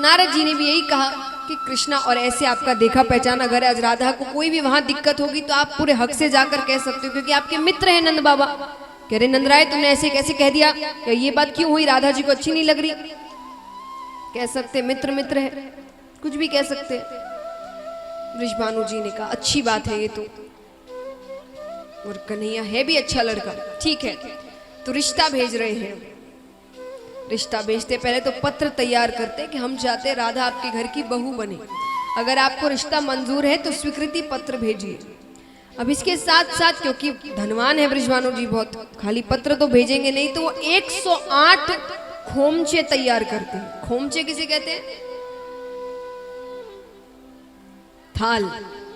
नारद जी ने भी यही कहा कि कृष्णा और ऐसे आपका देखा पहचाना घर है, आज राधा को कोई भी वहां दिक्कत होगी तो आप पूरे हक से जाकर कह सकते हो, क्योंकि आपके मित्र हैं नंद बाबा। कह रहे नंद राय तुमने ऐसे कैसे कह दिया, क्या ये बात क्यों हुई, राधा जी को अच्छी नहीं लग रही? कह सकते मित्र मित्र है, कुछ भी कह सकते। वृषभानु जी ने कहा अच्छी बात है ये तो, और कन्हैया है भी अच्छा लड़का, ठीक है तो रिश्ता भेज रहे हैं। रिश्ता भेजते पहले तो पत्र तैयार करते कि हम चाहते राधा आपके घर की बहू बने, अगर आपको रिश्ता मंजूर है तो स्वीकृति पत्र भेजिए। अब इसके साथ साथ क्योंकि धनवान है वृषभानु जी बहुत, खाली पत्र तो भेजेंगे नहीं, तो वो 108 खोमचे तैयार करते हैं। खोमचे किसे कहते हैं? थाल,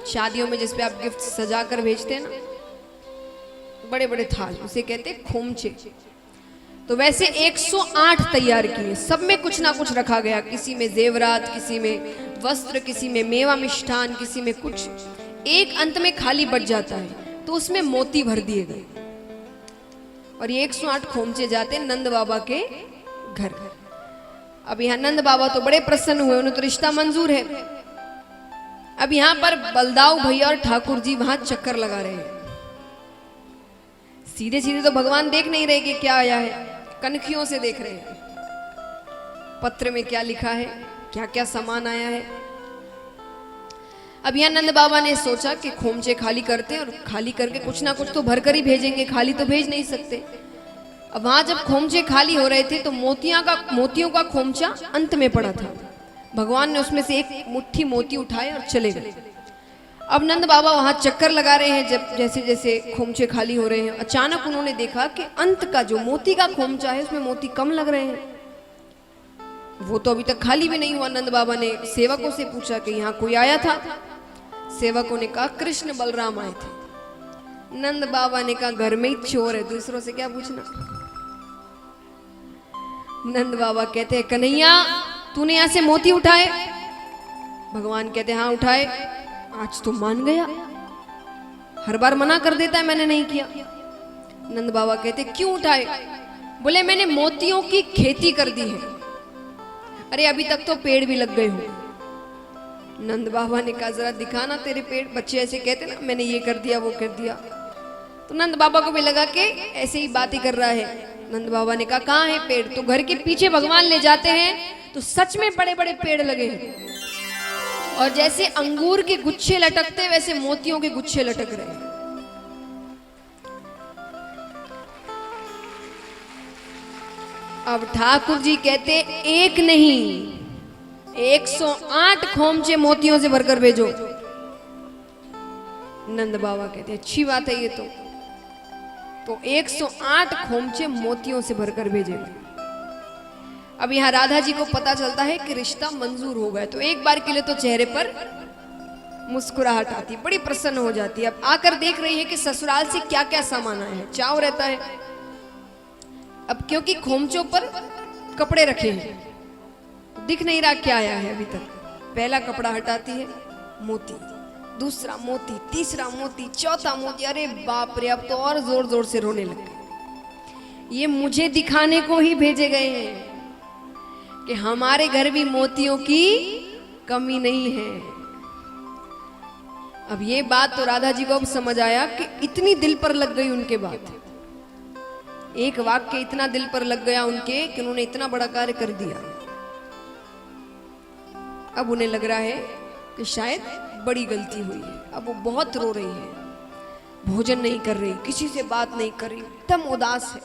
शादियों में जिसपे आप गिफ्ट सजा कर भेजते हैं ना, बड़े बड़े थाल, उसे कहते हैं खोमचे। तो वैसे 108 तैयार किए, सब में कुछ ना कुछ रखा गया, किसी में जेवरात, किसी में वस्त्र, किसी में मेवा मिष्ठान, किसी में कुछ। एक अंत में खाली बच जाता है तो उसमें मोती भर दिए गए, और ये 108 खोमचे जाते नंद बाबा के घर। अब यहाँ नंद बाबा तो बड़े प्रसन्न हुए, उन्हें तो रिश्ता मंजूर है। अब यहाँ पर बलदाऊ भैया और ठाकुर जी वहां चक्कर लगा रहे हैं। सीधे सीधे तो भगवान देख नहीं रहे कि क्या आया है, कनखियों से देख रहे हैं पत्र में क्या लिखा है, क्या क्या सामान आया है। अब यहाँ नंद बाबा ने सोचा कि खोमचे खाली करते हैं, और खाली करके कुछ ना कुछ तो भरकर ही भेजेंगे, खाली तो भेज नहीं सकते। अब वहां जब खोमचे खाली हो रहे थे तो मोतियों का खोमचा अंत में पड़ा था। भगवान ने उसमें से एक मुट्ठी मोती उठाए और चले गए। अब नंद बाबा वहां चक्कर लगा रहे हैं, जब जैसे जैसे खोमचे खाली हो रहे हैं, अचानक उन्होंने देखा कि अंत का जो मोती का खोमचा है उसमें मोती कम लग रहे हैं। वो तो अभी तक खाली भी नहीं हुआ। नंद बाबा ने सेवकों से पूछा कि यहाँ कोई आया था? सेवकों ने कहा कृष्ण बलराम आए थे। नंद बाबा ने कहा घर में ही चोर है, दूसरों से क्या पूछना। नंद बाबा कहते हैं कन्हैया तूने यहां से मोती उठाए? भगवान कहते हाँ उठाए। आज तो मान गया, हर बार मना कर देता है मैंने नहीं किया। नंद बाबा कहते क्यों उठाए? बोले मैंने मोतियों की खेती कर दी है। अरे अभी तक तो पेड़ भी लग गए हो। नंद बाबा ने कहा जरा दिखाना तेरे पेड़। बच्चे ऐसे कहते ना मैंने ये कर दिया वो कर दिया। तो नंद बाबा को भी लगा कि ऐसे ही बात ही कर रहा है। नंद बाबा ने कहा कहाँ है पेड़? तो घर के पीछे भगवान ले जाते हैं तो सच में बड़े बड़े पेड़ लगे हैं, और जैसे अंगूर के गुच्छे लटकते वैसे मोतियों के गुच्छे लटक रहे हैं। अब ठाकुर जी कहते एक नहीं 108 खोमचे मोतियों से भरकर भेजो। नंद बाबा कहते अच्छी बात है ये तो 108 खोमचे मोतियों से भरकर भेजेगा। अब यहाँ राधा जी को पता चलता है कि रिश्ता मंजूर हो गया, तो एक बार के लिए तो चेहरे पर मुस्कुराहट आती, बड़ी प्रसन्न हो जाती है। अब आकर देख रही है कि ससुराल से क्या क्या सामान आया है, चाव रहता है। अब क्योंकि खोमचों पर कपड़े रखे हैं, दिख नहीं रहा क्या आया है अभी तक। पहला कपड़ा हटाती है, मोती, दूसरा मोती, तीसरा मोती, चौथा मोती। अरे बाप रे, अब तो और जोर जोर से रोने लगे। ये मुझे दिखाने को ही भेजे गए हैं कि हमारे घर भी मोतियों की कमी नहीं है। अब ये बात तो राधा जी को अब समझ आया कि इतनी दिल पर लग गई उनके बात, एक वाक्य इतना दिल पर लग गया उनके कि उन्होंने इतना बड़ा कार्य कर दिया। अब उन्हें लग रहा है कि शायद बड़ी गलती हुई है। अब वो बहुत रो रही है, भोजन नहीं कर रही, किसी से बात नहीं कर रही, एकदम उदास है।